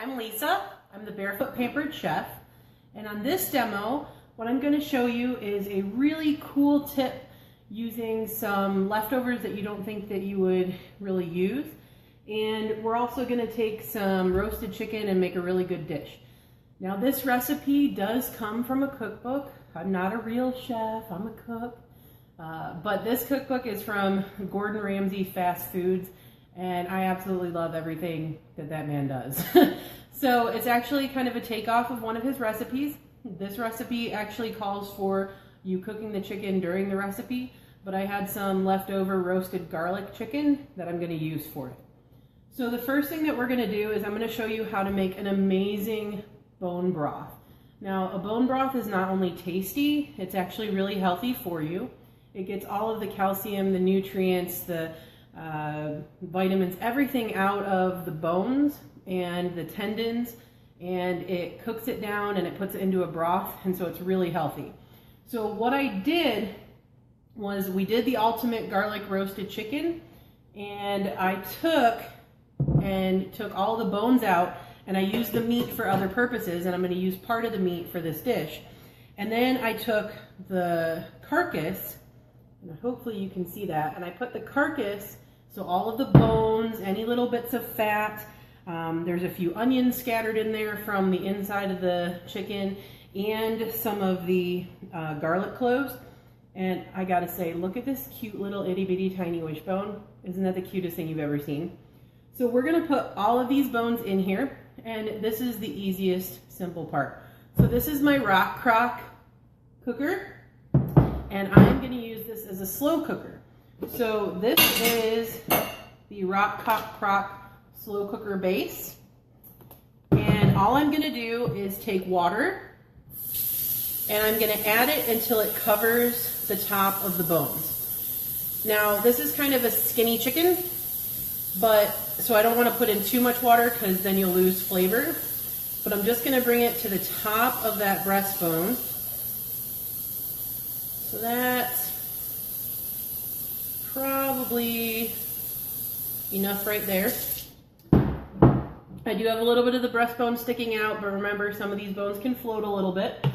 I'm Lisa. I'm the Barefoot Pampered Chef, and on this demo, what I'm going to show you is a really cool tip using some leftovers that you don't think that you would really use. And we're also going to take some roasted chicken and make a really good dish. Now this recipe does come from a cookbook. I'm not a real chef, I'm a cook. But this cookbook is from Gordon Ramsay Fast Foods, and I absolutely love everything that that man does. So it's actually kind of a takeoff of one of his recipes. This recipe actually calls for you cooking the chicken during the recipe, but I had some leftover roasted garlic chicken that I'm going to use for it. So the first thing that we're going to do is I'm going to show you how to make an amazing bone broth. Now, a bone broth is not only tasty, it's actually really healthy for you. It gets all of the calcium, the nutrients, the vitamins, everything out of the bones and the tendons, and it cooks it down and it puts it into a broth, and so it's really healthy. So what I did was we did the ultimate garlic roasted chicken, and I took all the bones out, and I used the meat for other purposes, and I'm going to use part of the meat for this dish. And then I took the carcass, and hopefully you can see that, and I put the carcass, so all of the bones, any little bits of fat, there's a few onions scattered in there from the inside of the chicken, and some of the garlic cloves. And I gotta say, look at this cute little itty bitty tiny wishbone. Isn't that the cutest thing you've ever seen? So we're gonna put all of these bones in here, and this is the easiest, simple part. So this is my rock crock cooker, and I'm gonna use this as a slow cooker. So this is the rock crock slow cooker base, and all I'm gonna do is take water, and I'm gonna add it until it covers the top of the bones. Now this is kind of a skinny chicken, but so I don't want to put in too much water because then you'll lose flavor. But I'm just going to bring it to the top of that breastbone. So that's probably enough right there. I do have a little bit of the breastbone sticking out, but remember, some of these bones can float a little bit.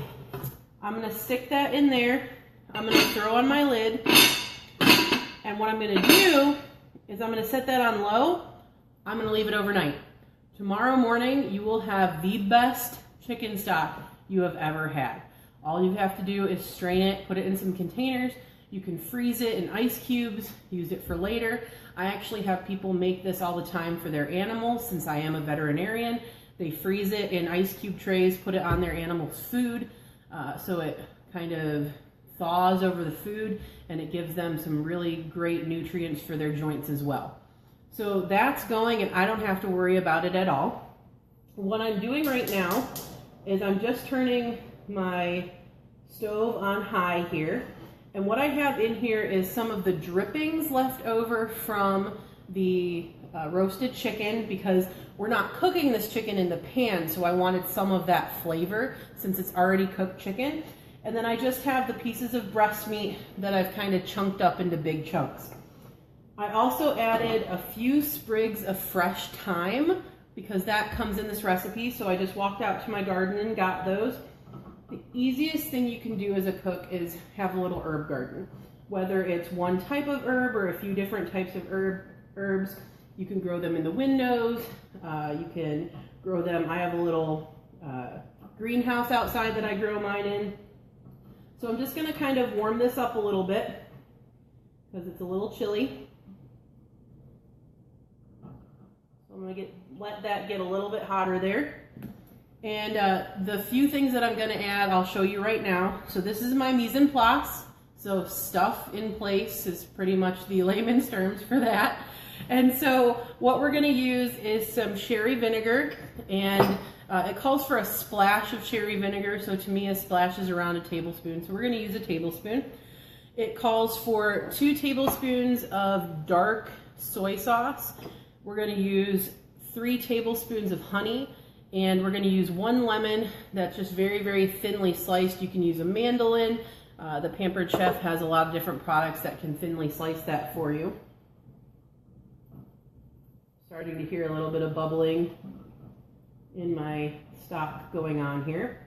I'm going to stick that in there. I'm going to throw on my lid. And what I'm going to do is I'm going to set that on low. I'm going to leave it overnight. Tomorrow morning, you will have the best chicken stock you have ever had. All you have to do is strain it, put it in some containers. You can freeze it in ice cubes, use it for later. I actually have people make this all the time for their animals. Since I am a veterinarian, they freeze it in ice cube trays, put it on their animal's food, so it kind of thaws over the food, and it gives them some really great nutrients for their joints as well. So that's going, and I don't have to worry about it at all. What I'm doing right now is I'm just turning my stove on high here, and what I have in here is some of the drippings left over from the roasted chicken, because we're not cooking this chicken in the pan, so I wanted some of that flavor since it's already cooked chicken. And then I just have the pieces of breast meat that I've kind of chunked up into big chunks. I also added a few sprigs of fresh thyme because that comes in this recipe. So I just walked out to my garden and got those. The easiest thing you can do as a cook is have a little herb garden. Whether it's one type of herb or a few different types of herbs, you can grow them in the windows. You can grow them. I have a little greenhouse outside that I grow mine in. So I'm just going to kind of warm this up a little bit because it's a little chilly. So I'm going to let that get a little bit hotter there. And the few things that I'm going to add, I'll show you right now. So this is my mise en place. So stuff in place is pretty much the layman's terms for that. And so what we're going to use is some sherry vinegar, and it calls for a splash of sherry vinegar, so to me a splash is around a tablespoon, so we're going to use a tablespoon. It calls for 2 tablespoons of dark soy sauce. We're going to use 3 tablespoons of honey, and we're going to use 1 lemon that's just very, very thinly sliced. You can use a mandolin. The Pampered Chef has a lot of different products that can thinly slice that for you. Starting to hear a little bit of bubbling in my stock going on here.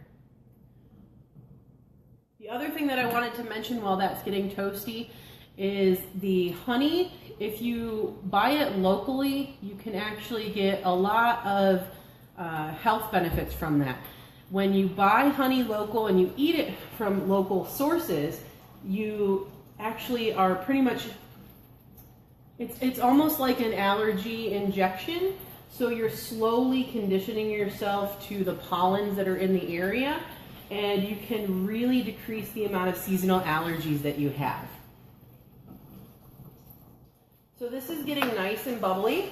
The other thing that I wanted to mention while that's getting toasty is the honey. If you buy it locally, you can actually get a lot of health benefits from that. When you buy honey local and you eat it from local sources, you actually are pretty much, it's almost like an allergy injection. So you're slowly conditioning yourself to the pollens that are in the area, and you can really decrease the amount of seasonal allergies that you have. So this is getting nice and bubbly.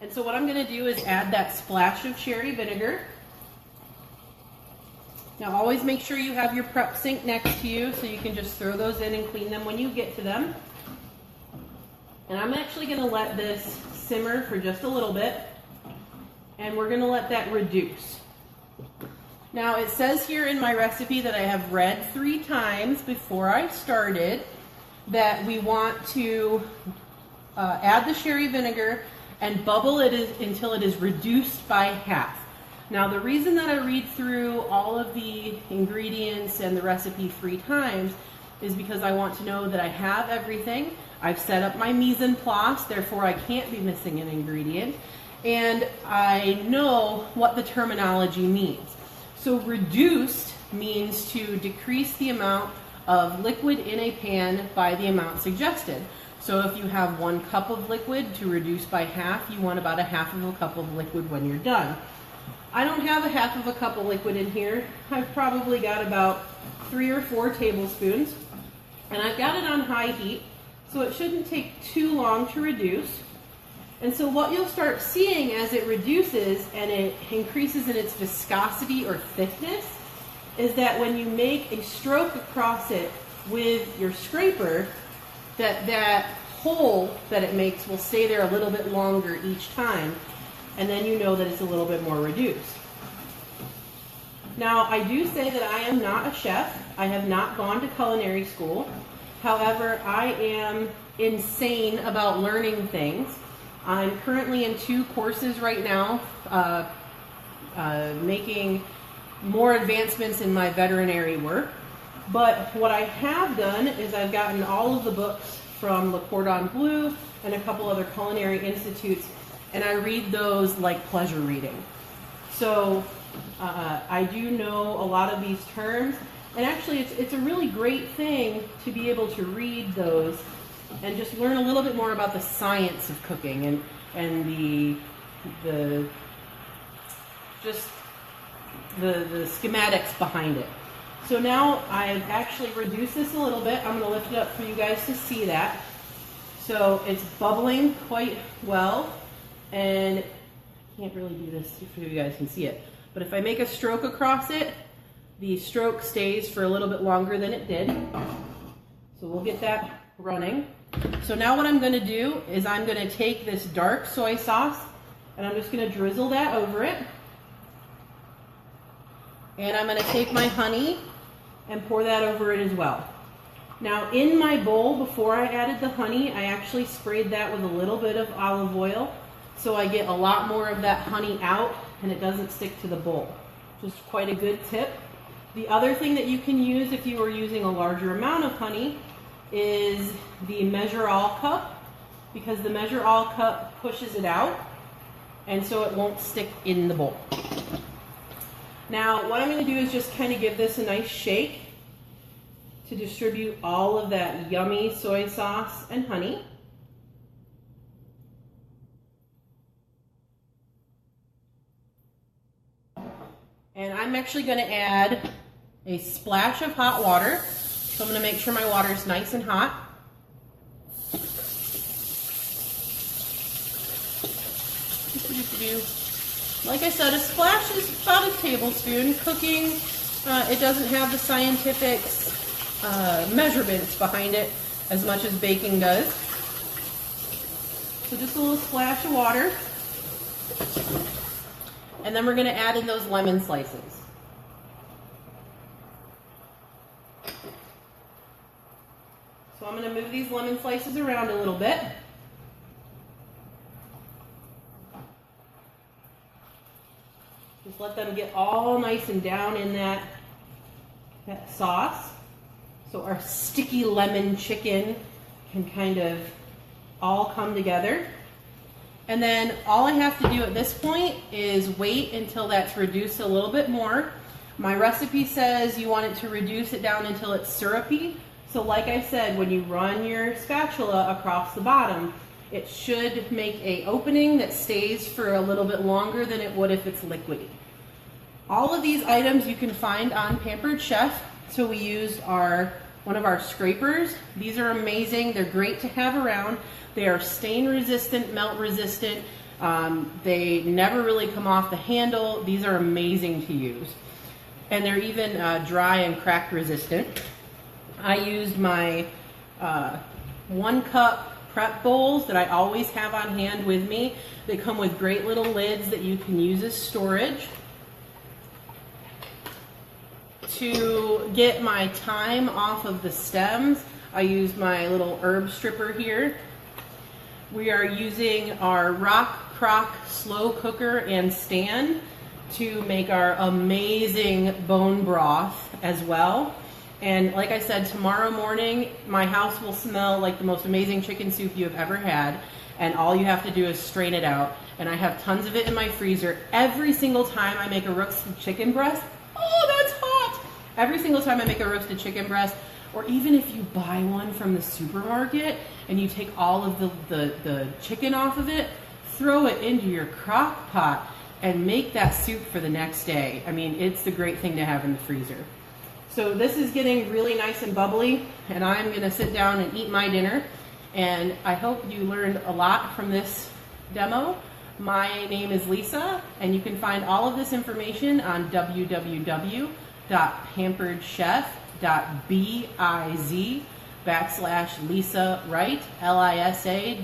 And so what I'm going to do is add that splash of cherry vinegar. Now always make sure you have your prep sink next to you so you can just throw those in and clean them when you get to them. And I'm actually going to let this simmer for just a little bit, and we're going to let that reduce. Now it says here in my recipe that I have read 3 times before I started that we want to add the sherry vinegar and bubble it until it is reduced by half. Now the reason that I read through all of the ingredients and the recipe 3 times is because I want to know that I have everything. I've set up my mise en place, therefore I can't be missing an ingredient, and I know what the terminology means. So reduced means to decrease the amount of liquid in a pan by the amount suggested. So if you have 1 cup of liquid, to reduce by half, you want about a half of a cup of liquid when you're done. I don't have a half of a cup of liquid in here. I've probably got about 3 or 4 tablespoons, and I've got it on high heat, so it shouldn't take too long to reduce. And so what you'll start seeing as it reduces and it increases in its viscosity or thickness is that when you make a stroke across it with your scraper, that hole that it makes will stay there a little bit longer each time, and then you know that it's a little bit more reduced. Now, I do say that I am not a chef. I have not gone to culinary school. However, I am insane about learning things. I'm currently in 2 courses right now, making more advancements in my veterinary work. But what I have done is I've gotten all of the books from Le Cordon Bleu and a couple other culinary institutes, and I read those like pleasure reading. So I do know a lot of these terms, and actually it's a really great thing to be able to read those and just learn a little bit more about the science of cooking and the schematics behind it. So now I've actually reduced this a little bit. I'm going to lift it up for you guys to see that. So it's bubbling quite well, and I can't really do this so you guys can see it. But if I make a stroke across it, the stroke stays for a little bit longer than it did. So we'll get that running. So now what I'm going to do is I'm going to take this dark soy sauce and I'm just going to drizzle that over it. And I'm going to take my honey and pour that over it as well. Now in my bowl, before I added the honey, I actually sprayed that with a little bit of olive oil, so I get a lot more of that honey out and it doesn't stick to the bowl. Just quite a good tip. The other thing that you can use if you are using a larger amount of honey is the measure all cup, because the measure all cup pushes it out and so it won't stick in the bowl. Now what I'm going to do is just kind of give this a nice shake to distribute all of that yummy soy sauce and honey. And I'm actually going to add a splash of hot water. So I'm going to make sure my water is nice and hot. Like I said, a splash is about a tablespoon. Cooking, it doesn't have the scientific measurements behind it as much as baking does. So just a little splash of water. And then we're going to add in those lemon slices. So I'm going to move these lemon slices around a little bit. Just let them get all nice and down in that sauce. So our sticky lemon chicken can kind of all come together. And then all I have to do at this point is wait until that's reduced a little bit more. My recipe says you want it to reduce it down until it's syrupy. So like I said, when you run your spatula across the bottom, it should make an opening that stays for a little bit longer than it would if it's liquidy. All of these items you can find on Pampered Chef. So we used one of our scrapers. These are amazing. They're great to have around. They are stain resistant, melt resistant. They never really come off the handle. These are amazing to use. And they're even dry and crack resistant. I used my 1 cup prep bowls that I always have on hand with me. They come with great little lids that you can use as storage. To get my thyme off of the stems, I used my little herb stripper here. We are using our Rock Crock slow cooker and stand to make our amazing bone broth as well. And like I said, tomorrow morning, my house will smell like the most amazing chicken soup you have ever had. And all you have to do is strain it out. And I have tons of it in my freezer. Every single time I make a roasted chicken breast, oh, that's hot! Every single time I make a roasted chicken breast, or even if you buy one from the supermarket and you take all of the chicken off of it, throw it into your crock pot and make that soup for the next day. I mean, it's the great thing to have in the freezer. So this is getting really nice and bubbly, and I'm gonna sit down and eat my dinner. And I hope you learned a lot from this demo. My name is Lisa, and you can find all of this information on www.pamperedchef.biz/Lisa Wright, LISAWRIGHT.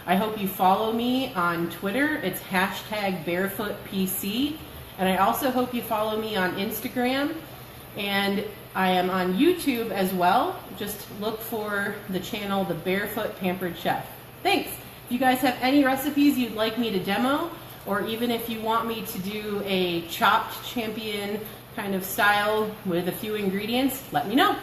I hope you follow me on Twitter. It's #BarefootPC. And I also hope you follow me on Instagram. And I am on YouTube as well. Just look for the channel, The Barefoot Pampered Chef. Thanks. If you guys have any recipes you'd like me to demo, or even if you want me to do a chopped champion kind of style with a few ingredients, let me know.